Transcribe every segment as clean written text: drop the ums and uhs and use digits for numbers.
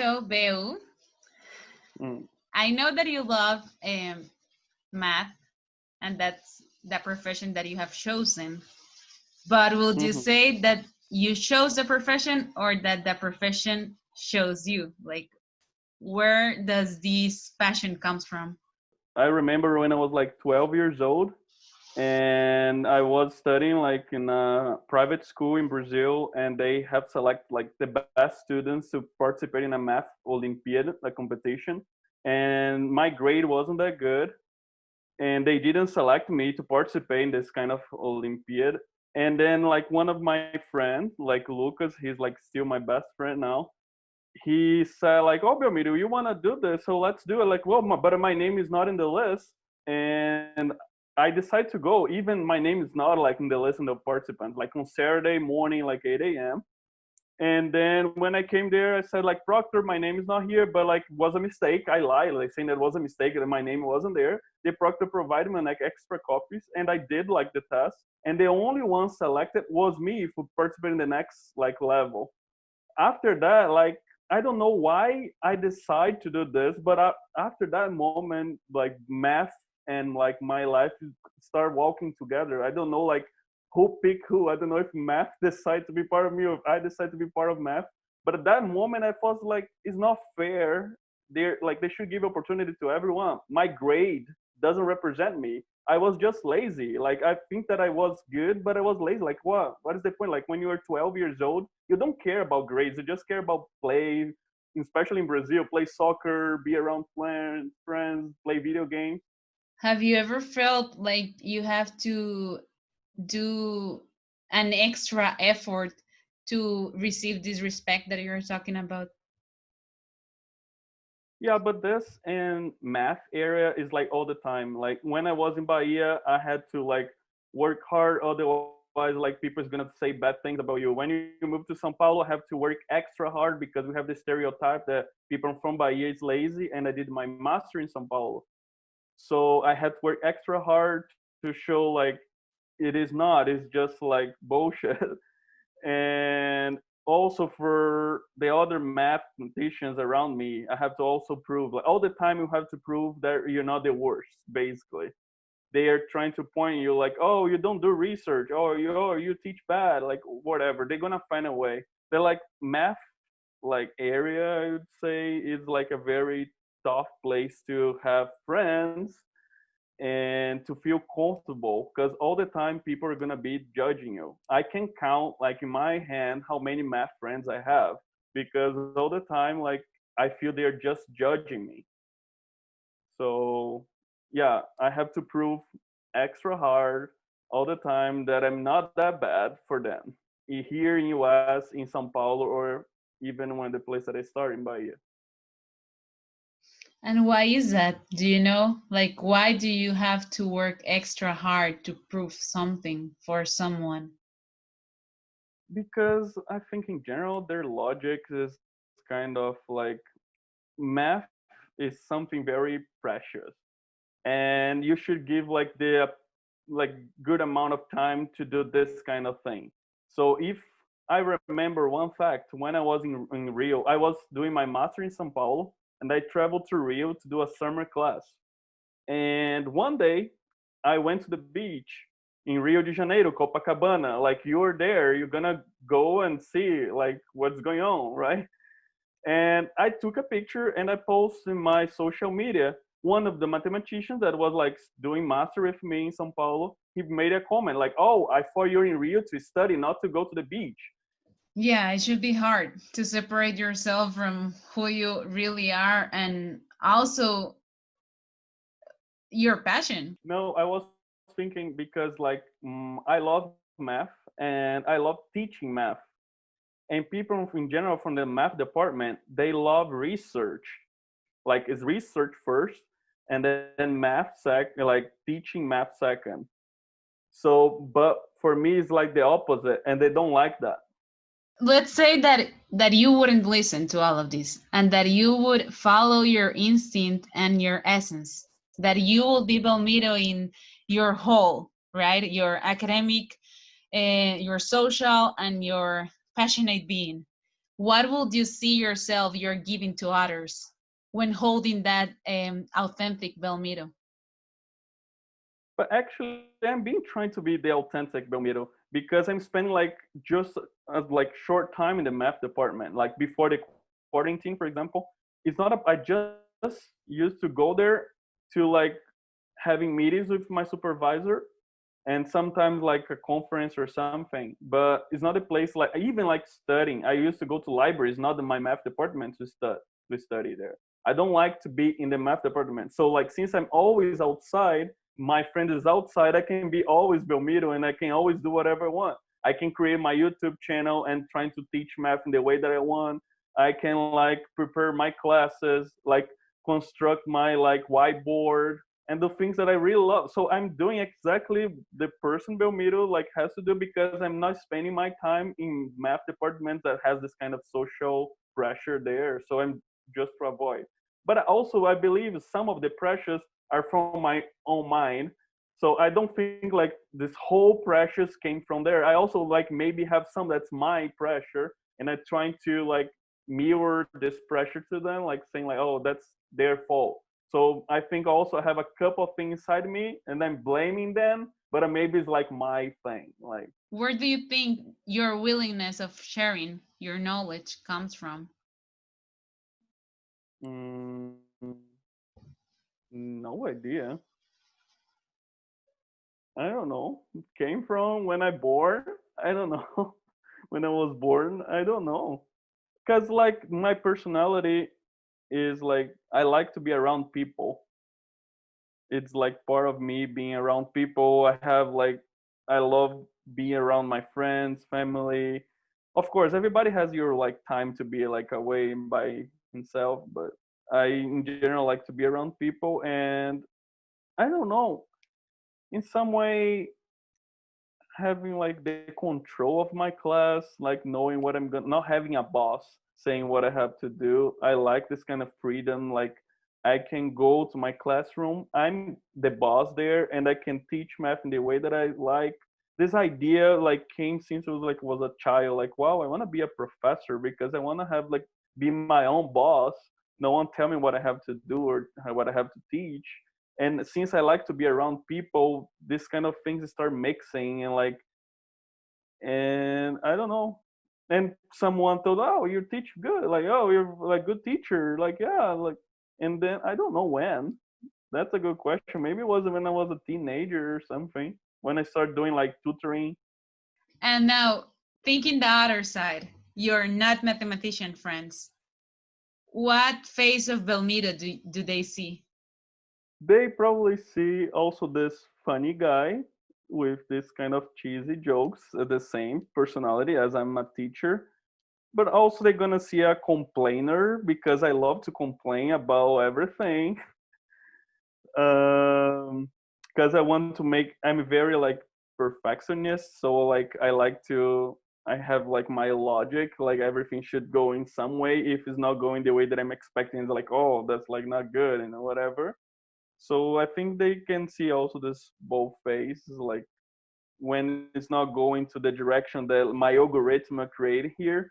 So, Beu, Mm. I know that you love math, and that's the profession that you have chosen. But would you Mhm. say that you chose the profession or that the profession chose you? Like, where does this passion comes from? I remember when I was like 12 years old, and I was studying like in a private school in Brazil, and they have select like the best students to participate in a math Olympiad, a competition. And my grade wasn't that good, and they didn't select me to participate in this kind of Olympiad. And then like one of my friends, like Lucas, he's like still my best friend now. He said like, "Oh, Belmiro, you want to do this? So let's do it." Like, well, but my name is not in the list, and I decided to go. Even my name is not like in the list of the participants. Like on Saturday morning, like 8 a.m. And then when I came there, I said like, "Proctor, my name is not here," but like was a mistake. I lied, like saying that was a mistake that my name wasn't there. The proctor provided me like extra copies, and I did like the test. And the only one selected was me for participating in the next like level. After that, like I don't know why I decide to do this, but after that moment, like math and like my life start walking together. I don't know like who pick who. I don't know if math decide to be part of me or if I decide to be part of math. But at that moment, I felt like it's not fair. They're like they should give opportunity to everyone. My grade doesn't represent me. I was just lazy. Like I think that I was good, but I was lazy. Like what? What is the point? Like when you are 12 years old, you don't care about grades. You just care about play, especially in Brazil, play soccer, be around friends, play video games. Have you ever felt like you have to do an extra effort to receive this respect that you're talking about? Yeah, but this and math area is like all the time. Like when I was in Bahia, I had to like work hard. Otherwise, like people is gonna say bad things about you. When you move to São Paulo, I have to work extra hard because we have the stereotype that people from Bahia is lazy. And I did my master in São Paulo, so I had to work extra hard to show like it is not. It's just like bullshit. And also for the other mathematicians around me, I have to also prove like all the time you have to prove that you're not the worst. Basically, they are trying to point you like, oh, you don't do research, oh, you teach bad, like whatever. They're gonna find a way. They're like math like area. I would say is like a very tough place to have friends and to feel comfortable because all the time people are going to be judging you. I can count like in my hand how many math friends I have because all the time like I feel they're just judging me. So yeah, I have to prove extra hard all the time that I'm not that bad for them. Here in US, in São Paulo, or even when the place that I started in Bahia. And why is that? Do you know? Like, why do you have to work extra hard to prove something for someone? Because I think in general their logic is kind of like math is something very precious, and you should give like the like good amount of time to do this kind of thing. So if I remember one fact, when I was in Rio, I was doing my master in Sao Paulo, and I traveled to Rio to do a summer class. And one day I went to the beach in Rio de Janeiro, Copacabana. Like you're there, you're gonna go and see like what's going on, right? And I took a picture and I posted in my social media. One of the mathematicians that was like doing master with me in São Paulo, he made a comment like, "Oh, I thought you're in Rio to study, not to go to the beach." Yeah, it should be hard to separate yourself from who you really are and also your passion. No, I was thinking because like I love math and I love teaching math. And people in general from the math department, they love research. Like it's research first, and then like teaching math second. So, but for me, it's like the opposite, and they don't like that. Let's say that you wouldn't listen to all of this and that you would follow your instinct and your essence, that you will be Belmiro in your whole, right? Your academic, your social, and your passionate being. what would you see yourself you're giving to others when holding that authentic Belmiro? But actually, I'm being trying to be the authentic Belmiro because I'm spending like just like short time in the math department. Like before the quarantine, for example, it's not a, I just used to go there to like having meetings with my supervisor and sometimes like a conference or something. But it's not a place like even like studying. I used to go to libraries, not in my math department to study there. I don't like to be in the math department. So like since I'm always outside, my friend is outside, I can be always Belmiro and I can always do whatever I want. I can create my YouTube channel and trying to teach math in the way that I want. I can like prepare my classes, like construct my like whiteboard and the things that I really love. So I'm doing exactly the person Belmiro like has to do because I'm not spending my time in math departments that has this kind of social pressure there. So I'm just to avoid. But also I believe some of the pressures are from my own mind. So I don't think like this whole pressures came from there. I also like maybe have some that's my pressure and I'm trying to like mirror this pressure to them, like saying like, oh, that's their fault. So I think also I have a couple of things inside me and I'm blaming them, but maybe it's like my thing. Like, Where do you think your willingness of sharing your knowledge comes from? mm, no idea. I don't know. It came from when I born. I don't know. When I was born, I don't know. Cause like my personality is like I like to be around people. It's like part of me being around people. I have like I love being around my friends, family. Of course, everybody has your like time to be like away by himself, but I in general like to be around people and I don't know. In some way having like the control of my class, like knowing what I'm gonna, not having a boss saying what I have to do. I like this kind of freedom. Like I can go to my classroom. I'm the boss there, and I can teach math in the way that I like. This idea like came since I was a child. Like wow, I want to be a professor because I want to have like be my own boss. No one tell me what I have to do or what I have to teach, and since I like to be around people, this kind of things start mixing and like, and I don't know. And someone thought, oh, you teach good, like oh, you're like good teacher, like yeah, like, and then I don't know when. That's a good question. Maybe it was when I was a teenager or something when I started doing like tutoring. And now, thinking the other side, your not mathematician friends, what face of Belmiro do they see? They probably see also this funny guy with this kind of cheesy jokes, the same personality as I'm a teacher, but also they're gonna see a complainer because I love to complain about everything. Because I want to make. I'm very like perfectionist, so like I like to. I have like my logic, like everything should go in some way. If it's not going the way that I'm expecting, it's like, oh, that's like not good, whatever. So I think they can see also this both phases, like when it's not going to the direction that my algorithm create here,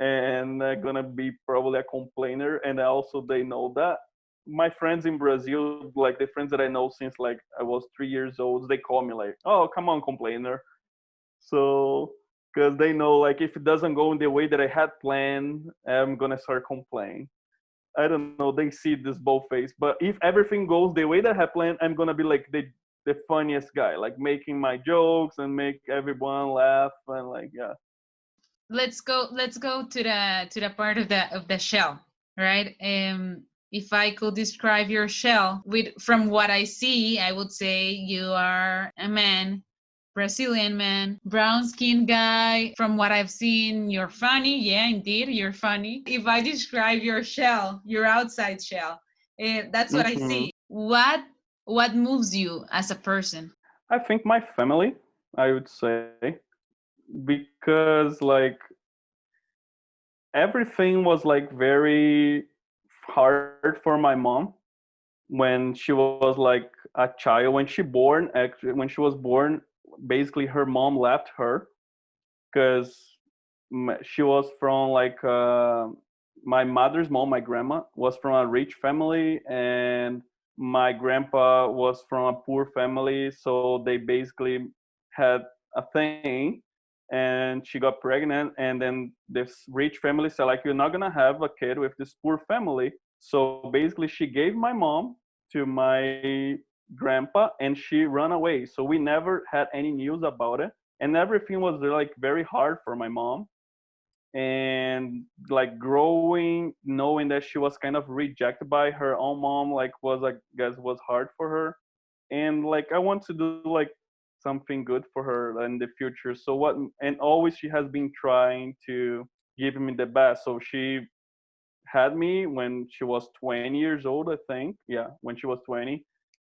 and they're gonna be probably a complainer. And also they know that my friends in Brazil, like the friends that I know since like I was 3 years old, they call me like, "Oh, come on, complainer." So because they know like if it doesn't go in the way that I had planned, I'm gonna start complaining. I don't know. They see this both face, but if everything goes the way that I had planned, I'm gonna be like the funniest guy, like making my jokes and make everyone laugh and like yeah. Let's go to the part of the shell, right? If I could describe your shell with from what I see, I would say you are a man, Brazilian man, brown skinned guy. From what I've seen, you're funny. Yeah, indeed, you're funny. If I describe your shell, your outside shell, that's what I Mhm. see. What moves you as a person? I think my family, I would say, because like everything was like very hard for my mom when she was like a child. When she born, actually, when she was born, basically her mom left her because she was from like my mother's mom, my grandma was from a rich family, and my grandpa was from a poor family. So they basically had a thing, and she got pregnant, and then this rich family said like, you're not gonna have a kid with this poor family. So basically she gave my mom to my grandpa, and she ran away. So we never had any news about it, and everything was like very hard for my mom. And like growing knowing that she was kind of rejected by her own mom, like was, I guess, was hard for her. And like I want to do like something good for her in the future. So what, and always she has been trying to give me the best. So she had me when she was 20 years old, I think. Yeah, when she was 20.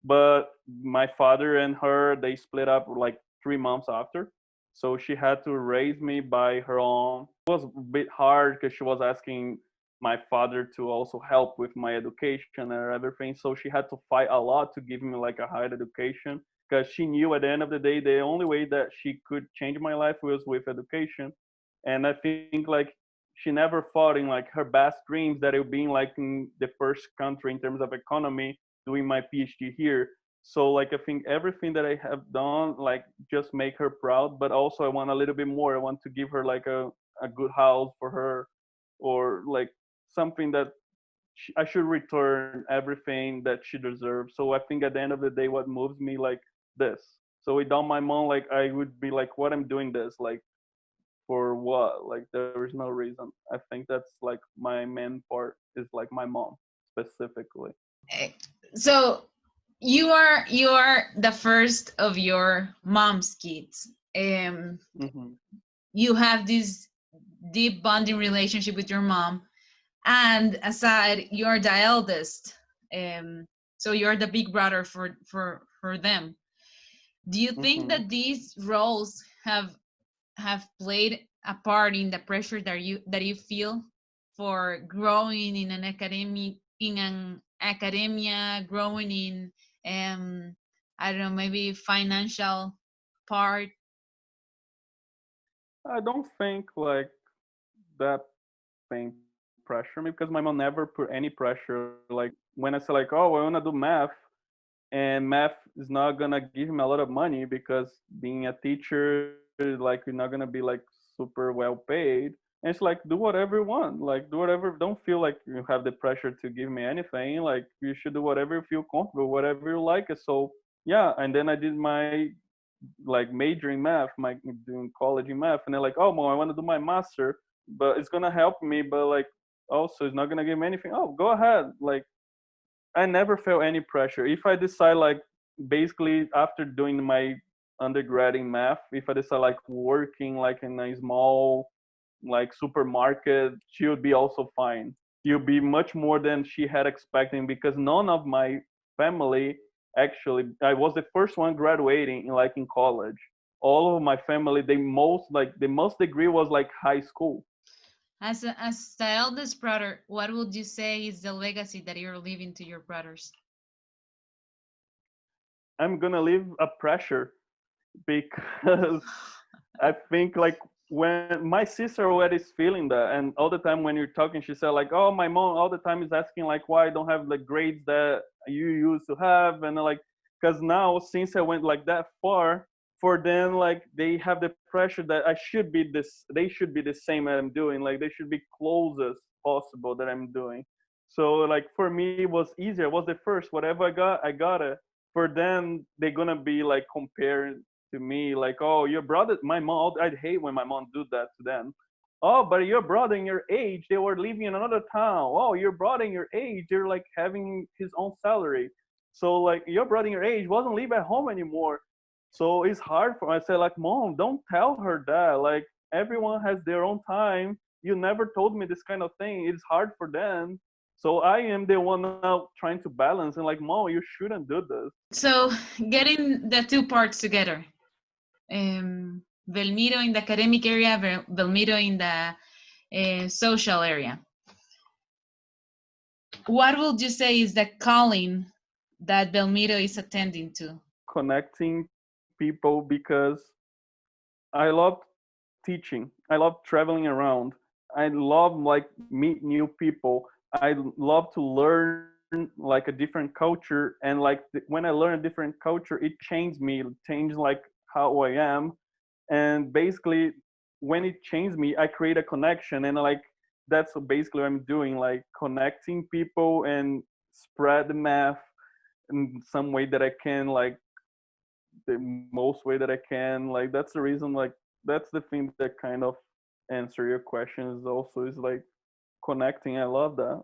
But my father and her, they split up like 3 months after. So she had to raise me by her own. It was a bit hard because she was asking my father to also help with my education and everything. So she had to fight a lot to give me like a higher education, because she knew at the end of the day the only way that she could change my life was with education. And I think like she never thought in like her best dreams that it would be in like in the first country in terms of economy doing my PhD here. So like I think everything that I have done like just make her proud, but also I want a little bit more. I want to give her like a good house for her, or like something that I should return everything that she deserves. So I think at the end of the day, what moves me like this. So without my mom, like I would be like, what I'm doing this like for what? Like there is no reason. I think that's like my main part is like my mom specifically. Eh, So you are the first of your mom's kids. Hmm. You have this deep bonding relationship with your mom, and aside, you're the eldest. So you're the big brother for them. Do you think Hmm. that these roles have played a part in the pressure that you feel for growing in an academia, growing in I don't know, maybe financial part? I don't think like that thing pressure me, because my mom never put any pressure. Like when I say like, oh, I wanna do math, and math is not gonna give me a lot of money because being a teacher, like you're not gonna be like super well paid. And it's like do whatever you want, like do whatever. Don't feel like you have the pressure to give me anything. Like you should do whatever you feel comfortable, whatever you like. So yeah, and then I did my like major in math, my doing college in math, and they're like, oh, mom, I want to do my master, but it's gonna help me, but like also it's not gonna give me anything. Oh, go ahead. Like I never felt any pressure. If I decide like basically after doing my undergrad in math, if I decide like working like in a small like supermarket, she would be also fine. She'll be much more than she had expecting, because none of my family actually, I was the first one graduating in like in college. All of my family, the most degree was like high school. As the eldest brother, what would you say is the legacy that you're leaving to your brothers? I'm gonna leave a pressure, because I think like when my sister already is feeling that, and all the time when you're talking, she said like, "Oh, my mom all the time is asking like why I don't have the grades that you used to have," and like, because now since I went like that far, for them like they have the pressure that I should be this, they should be the same that I'm doing, like they should be close as possible that I'm doing. So like for me it was easier. I was the first. Whatever I got it. For them, they're gonna be like comparing to me like, oh, your brother, my mom, I'd hate when my mom do that to them. Oh, but your brother in your age, they were living in another town. Oh, your brother in your age, they're like having his own salary. So like your brother in your age wasn't live at home anymore. So it's hard for, I say like, mom, don't tell her that. Like everyone has their own time. You never told me this kind of thing. It's hard for them. So I am the one now trying to balance and like, mom, you shouldn't do this. So getting the two parts together, Belmiro in the academic area, Belmiro in the social area. What would you say is the calling that Belmiro is attending to? Connecting people, because I love teaching. I love traveling around. I love like meet new people. I love to learn like a different culture, and like when I learn a different culture, it changed me. It changed like how I am, and basically when it changed me, I create a connection, and like that's what basically what I'm doing, like connecting people and spread the math in some way that I can, like the most way that I can. Like that's the reason, like that's the thing that kind of answer your question is also is like connecting. I love that.